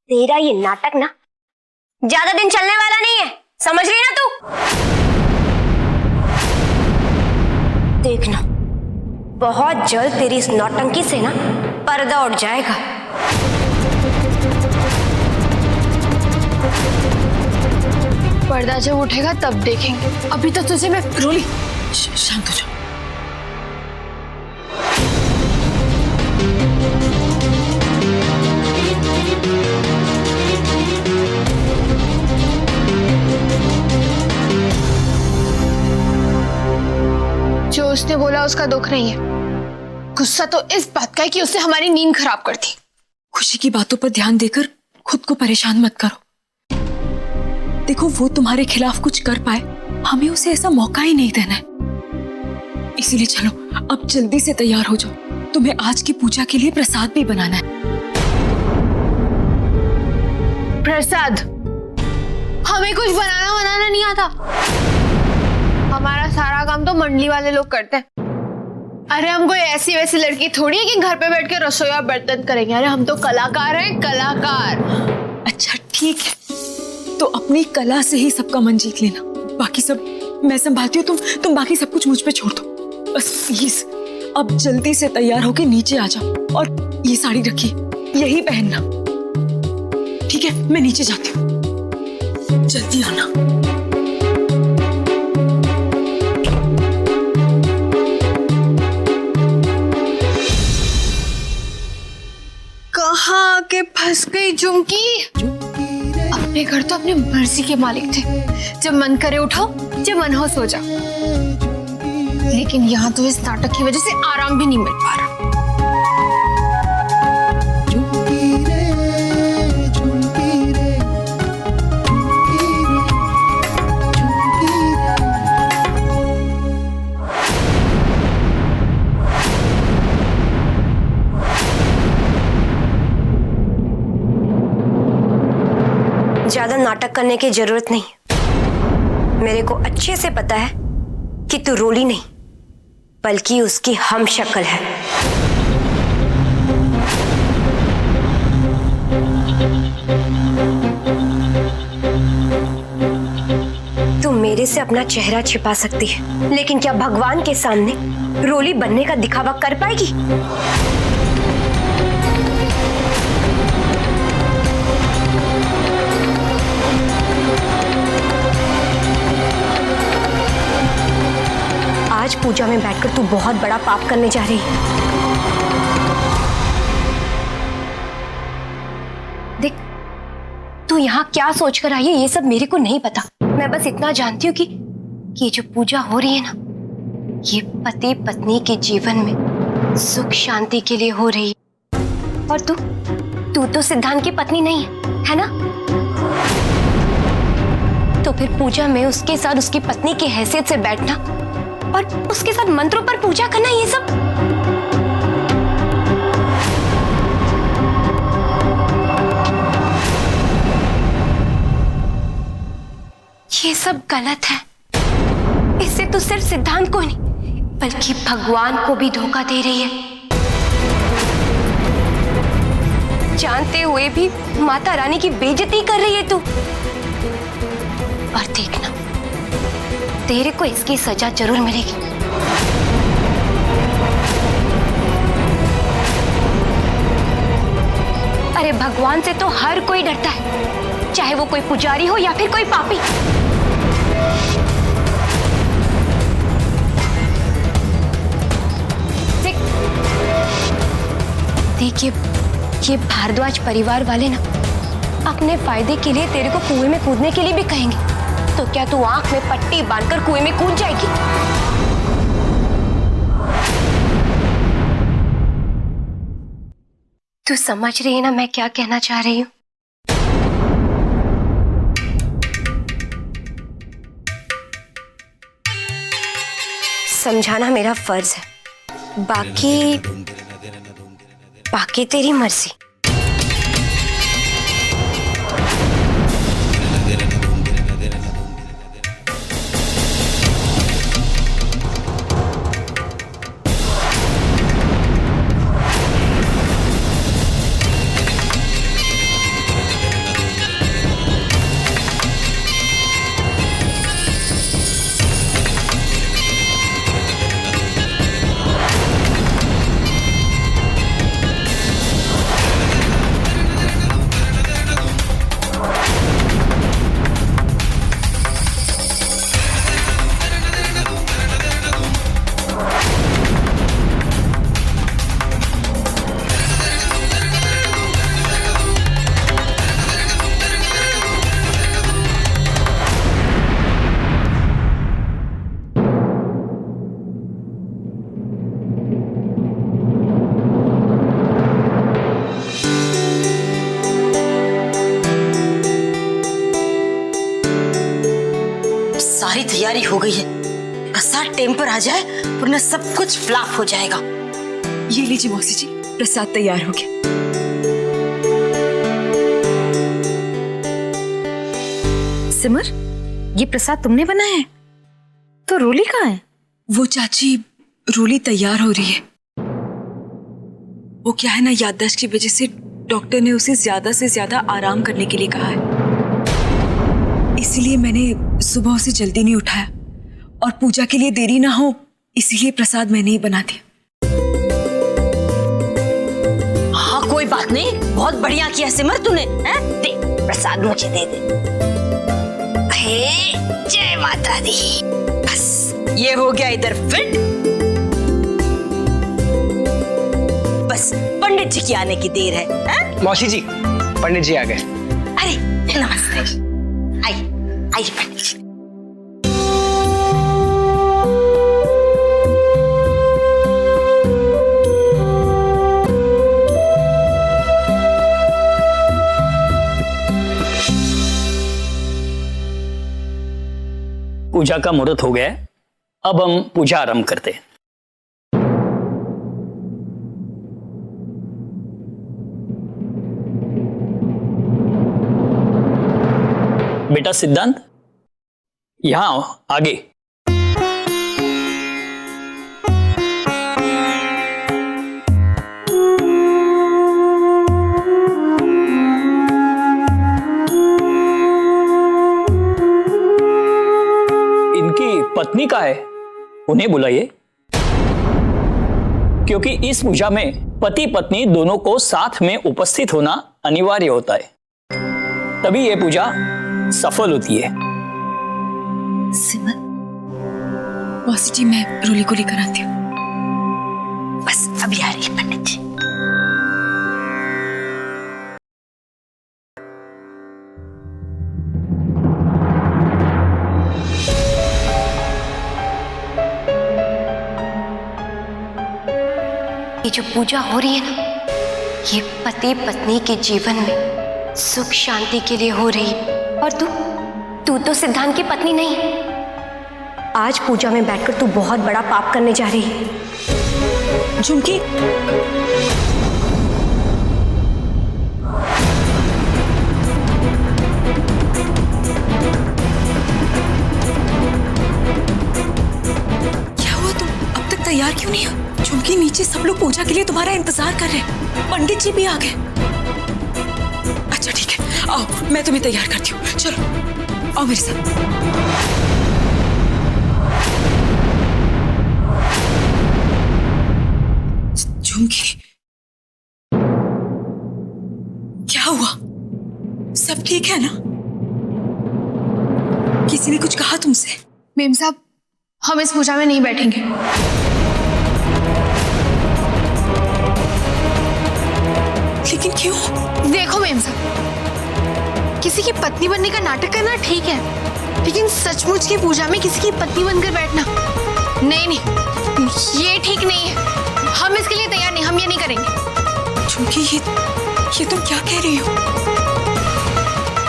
तेरा ये नाटक ना ज्यादा दिन चलने वाला नहीं है, समझ रही ना तू? देखना बहुत जल्द तेरी इस नौटंकी से ना पर्दा उठ जाएगा। पर्दा जब उठेगा तब देखेंगे, अभी तो तुझे मैं। रोली शांत हो जाओ। जो उसने बोला उसका दुख नहीं है, गुस्सा तो इस बात का है कि उसने हमारी नींद खराब कर दी। खुशी की बातों पर ध्यान देकर खुद को परेशान मत करो। देखो वो तुम्हारे खिलाफ कुछ कर पाए, हमें उसे ऐसा मौका ही नहीं देना है। इसीलिए चलो अब जल्दी से तैयार हो जाओ, तुम्हें आज की पूजा के लिए प्रसाद भी बनाना है। प्रसाद? हमें कुछ बनाना नहीं आता। हमारा सारा काम तो मंडली वाले लोग करते हैं। अरे हम कोई ऐसी वैसी लड़की थोड़ी है कि घर पे बैठ के रसोई और बर्तन करेंगे। अरे हम तो कलाकार हैं, कलाकार। अच्छा ठीक है, तो अपनी कला से ही सबका मन जीत लेना, बाकी सब मैं संभालती हूँ। तुम बाकी सब कुछ मुझ पे छोड़ दो बस प्लीज। अब जल्दी से तैयार होके नीचे आ जाओ और ये साड़ी रखिए, यही पहनना। ठीक है मैं नीचे जाती हूँ, जल्दी आना। कहाँ आके फंस गई झुमकी। अपने घर तो अपनी मर्जी के मालिक थे, जब मन करे उठो, जब मन हो सो जाओ। लेकिन यहाँ तो इस नाटक की वजह से आराम भी नहीं मिल पा रहा। ज्यादा नाटक करने की जरूरत नहीं। मेरे को अच्छे से पता है कि तू रोली नहीं बल्कि उसकी हम शक्ल है। तू मेरे से अपना चेहरा छिपा सकती है, लेकिन क्या भगवान के सामने रोली बनने का दिखावा कर पाएगी? आज पूजा में बैठकर तू बहुत बड़ा पाप करने जा रही है। देख, तू यहाँ क्या सोचकर आई है ये सब मेरे को नहीं पता। मैं बस इतना जानती हूँ कि ये जो पूजा हो रही है ना, ये पति पत्नी के जीवन में सुख शांति के लिए हो रही है। और तू तो सिद्धांत की पत्नी नहीं है ना? तो फिर पूजा में उसके साथ उसकी पत्नी की हैसियत से बैठना और उसके साथ मंत्रों पर पूजा करना, ये सब गलत है। इससे तो सिर्फ सिद्धांत को नहीं बल्कि भगवान को भी धोखा दे रही है। जानते हुए भी माता रानी की बेइज्जती कर रही है तू। और देखना तेरे को इसकी सजा जरूर मिलेगी। अरे भगवान से तो हर कोई डरता है, चाहे वो कोई पुजारी हो या फिर कोई पापी। देखिए ये भारद्वाज परिवार वाले ना अपने फायदे के लिए तेरे को कुएं में कूदने के लिए भी कहेंगे, तो क्या तू आंख में पट्टी बांधकर कुएं में कूद जाएगी? तू समझ रही है ना मैं क्या कहना चाह रही हूँ? समझाना मेरा फर्ज है, बाकी तेरी मर्जी। तैयारी हो गई है। प्रसाद टाइम पर आ जाए वरना सब कुछ फ्लॉप हो जाएगा। ये लीजिए मौसी जी, प्रसाद तैयार हो गया। सिमर, ये प्रसाद तुमने बनाया है? तो रोली कहाँ है? वो चाची, रोली तैयार हो रही है। वो क्या है ना, याददाश्त की वजह से डॉक्टर ने उसे ज्यादा से ज्यादा आराम करने के लिए कहा है। इसीलिए मैंने सुबह उसे जल्दी नहीं उठाया और पूजा के लिए देरी ना हो इसीलिए प्रसाद मैंने ही बना दिया। हाँ कोई बात नहीं, बहुत बढ़िया किया सिमर तूने। हैं? दे प्रसाद मुझे दे दे। हे जय माता दी। बस ये हो गया इधर फिट। बस पंडित जी की आने की देर है, हैं? मौसी जी, पंडित जी आ गए। अरे नमस्ते। आइए आइए पंडित जी। पूजा का मुहूर्त हो गया है, अब हम पूजा आरंभ करते हैं। बेटा सिद्धांत, यहां आओ, आगे। इनकी पत्नी कहाँ है? उन्हें बुलाइए, क्योंकि इस पूजा में पति पत्नी दोनों को साथ में उपस्थित होना अनिवार्य होता है, तभी यह पूजा सफल होती है। सिमर, मौसी जी मैं रोली को लेकर आती हूँ। बस अभी आ रही है पंडित जी। ये जो पूजा हो रही है ना, ये पति पत्नी के जीवन में सुख शांति के लिए हो रही है। और तू तो सिद्धांत की पत्नी नहीं। आज पूजा में बैठकर तू बहुत बड़ा पाप करने जा रही है। झुमकी, क्या हुआ? तुम अब तक तैयार क्यों नहीं हो? झुमकी, नीचे सब लोग पूजा के लिए तुम्हारा इंतजार कर रहे हैं। पंडित जी भी आ गए। अच्छा ठीक है, आओ मैं तुम्हें तैयार करती हूँ। चलो आओ मेरे साथ। झुमकी, क्या हुआ? सब ठीक है ना? किसी ने कुछ कहा तुमसे? मेम साहब, हम इस पूजा में नहीं बैठेंगे। लेकिन क्यों? देखो मेम साहब, किसी की पत्नी बनने का नाटक करना ठीक है, लेकिन सचमुच की पूजा में किसी की पत्नी बनकर बैठना नहीं, ये ठीक नहीं है। हम इसके लिए तैयार नहीं, हम ये नहीं करेंगे। झुमकी, ये तुम क्या कह रही हो?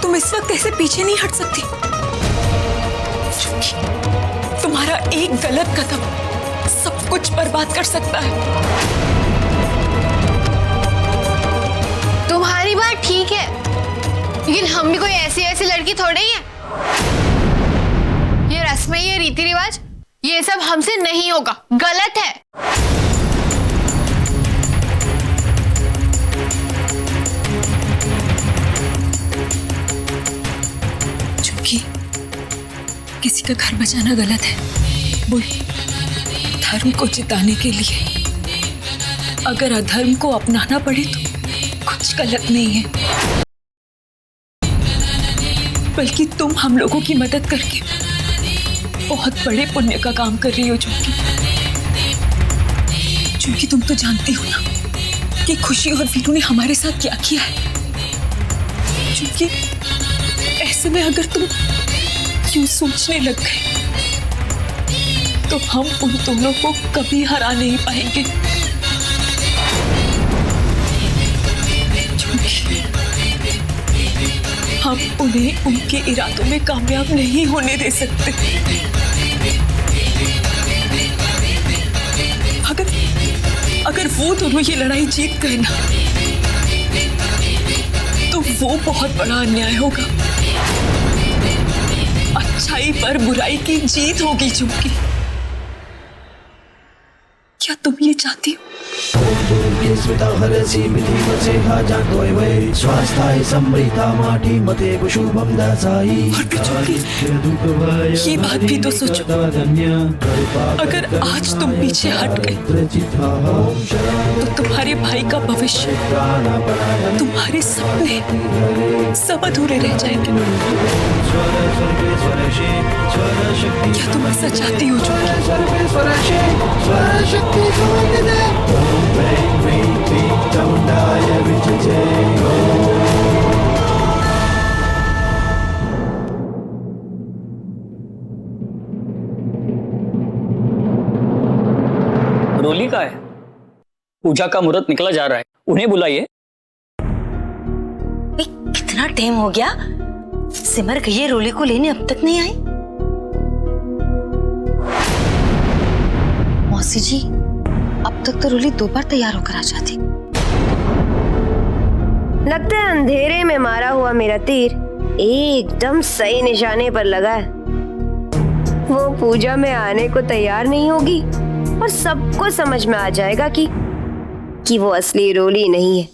तुम इस वक्त ऐसे पीछे नहीं हट सकती। झुमकी, तुम्हारा एक गलत कदम सब कुछ बर्बाद कर सकता है। तुम्हारी बात ठीक है, लेकिन हम भी कोई ऐसी लड़की थोड़ी ही है। ये रस्में, ये रीति रिवाज, ये सब हमसे नहीं होगा, गलत है। झुमकी, किसी का घर बचाना गलत है। बोल, धर्म को जिताने के लिए अगर अधर्म को अपनाना पड़े तो कुछ गलत नहीं है, बल्कि तुम हम लोगों की मदद करके बहुत बड़े पुण्य का काम कर रही हो। क्योंकि तुम तो जानती हो ना कि खुशी और वीरू ने हमारे साथ क्या किया है। क्योंकि ऐसे में अगर तुम यूं सोचने लग गए तो हम उन दोनों को कभी हरा नहीं पाएंगे। हम उन्हें उनके इरादों में कामयाब नहीं होने दे सकते। वो दोनों ये लड़ाई जीत गए ना, तो वो बहुत बड़ा अन्याय होगा। अच्छाई पर बुराई की जीत होगी चूंकि। क्या तुम ये चाहती हो? ये बात भी तो सोचो, अगर आज तुम पीछे हट गए तो तुम्हारे भाई का भविष्य, तुम्हारे सपने सब अधूरे रह जाएंगे। क्या तुम ऐसा चाहती हो रोली का है? पूजा का मुहूर्त निकला जा रहा है, उन्हें बुलाइए। कितना टाइम हो गया, सिमर कहिए रोली को लेने अब तक नहीं आई। मौसी जी, अब तक तो रोली 2 बार तैयार होकर आ जाती। लगता है अंधेरे में मारा हुआ मेरा तीर एकदम सही निशाने पर लगा है। वो पूजा में आने को तैयार नहीं होगी और सबको समझ में आ जाएगा कि वो असली रोली नहीं है।